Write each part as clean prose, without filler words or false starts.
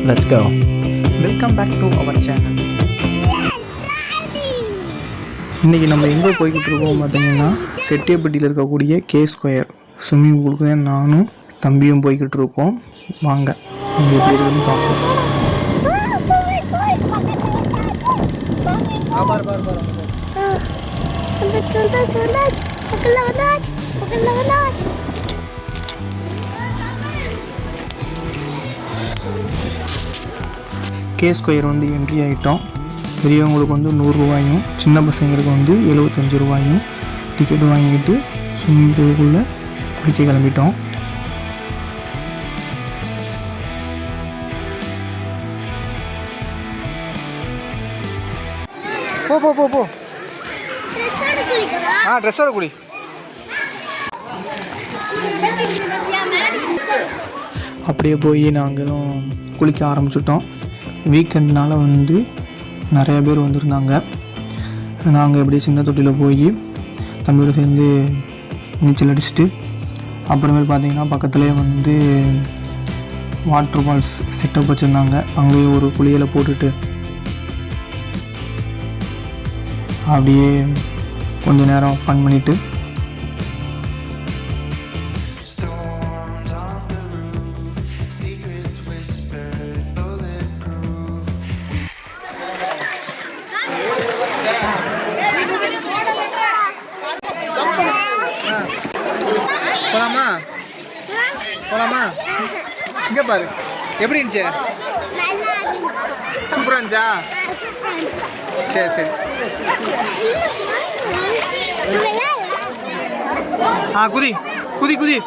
Let's go. Welcome back to our channel. இன்றைக்கி நம்ம எங்கே போய்கிட்டு இருக்கோம் பார்த்தீங்கன்னா, செட்டியப்பட்டியில் இருக்கக்கூடிய K2 ஸ்விம்மிங் பூலுக்கு தான் நானும் தம்பியும் போய்கிட்டு இருக்கோம். வாங்க இங்கே எப்படி இருக்குன்னு பார்ப்போம். K2 வந்து என்ட்ரி ஆகிட்டோம். பெரியவங்களுக்கு வந்து 100 ரூபாயும், சின்ன பசங்களுக்கு வந்து 75 ரூபாயும் டிக்கெட் வாங்கிட்டு ஸ்விம்மிங் பூலுக்குள்ளே குளிக்க கிளம்பிட்டோம். போ போ போ போ ட்ரெஸ்ஸோட குளி. அப்படியே போய் நாங்களும் குளிக்க ஆரம்பிச்சிட்டோம். வீக்கெண்ட்னால வந்து நிறைய பேர் வந்திருந்தாங்க. நாங்கள் எப்படியே சின்ன தொட்டியில் போய் தம்பியோட சேர்ந்து நீச்சல் அடிச்சுட்டு, அப்புறமேல் பார்த்திங்கன்னா பக்கத்துலேயே வந்து வாட்டர் ஃபால்ஸ் செட்டப் வச்சுருந்தாங்க. அங்கேயே ஒரு குளியலை போட்டுட்டு அப்படியே கொஞ்ச நேரம் ஃபன் பண்ணிவிட்டு போலாமா? இங்கே பாரு எப்படி இருந்துச்சு? சூப்பராக இருந்துச்சா? சரி சரி. குதி குதி குதி.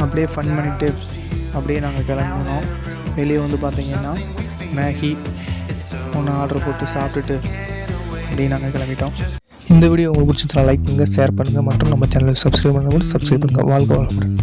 அப்படியே ஃபன் பண்ணிவிட்டு அப்படியே நாங்கள் கிளம்பினோம். வெளியே வந்து பார்த்திங்கன்னா மேகி ஒன்று ஆர்டர் போட்டு சாப்பிட்டுட்டு அப்படியே நாங்கள் கிளம்பிட்டோம். இந்த வீடியோ உங்களுக்கு பிடிச்சிருந்தா லைக் பண்ணுங்கள், ஷேர் பண்ணுங்கள் மற்றும் நம்ம சேனலுக்கு சப்ஸ்கிரைப் பண்ணுங்கள். வாழ்க வளமுடன்.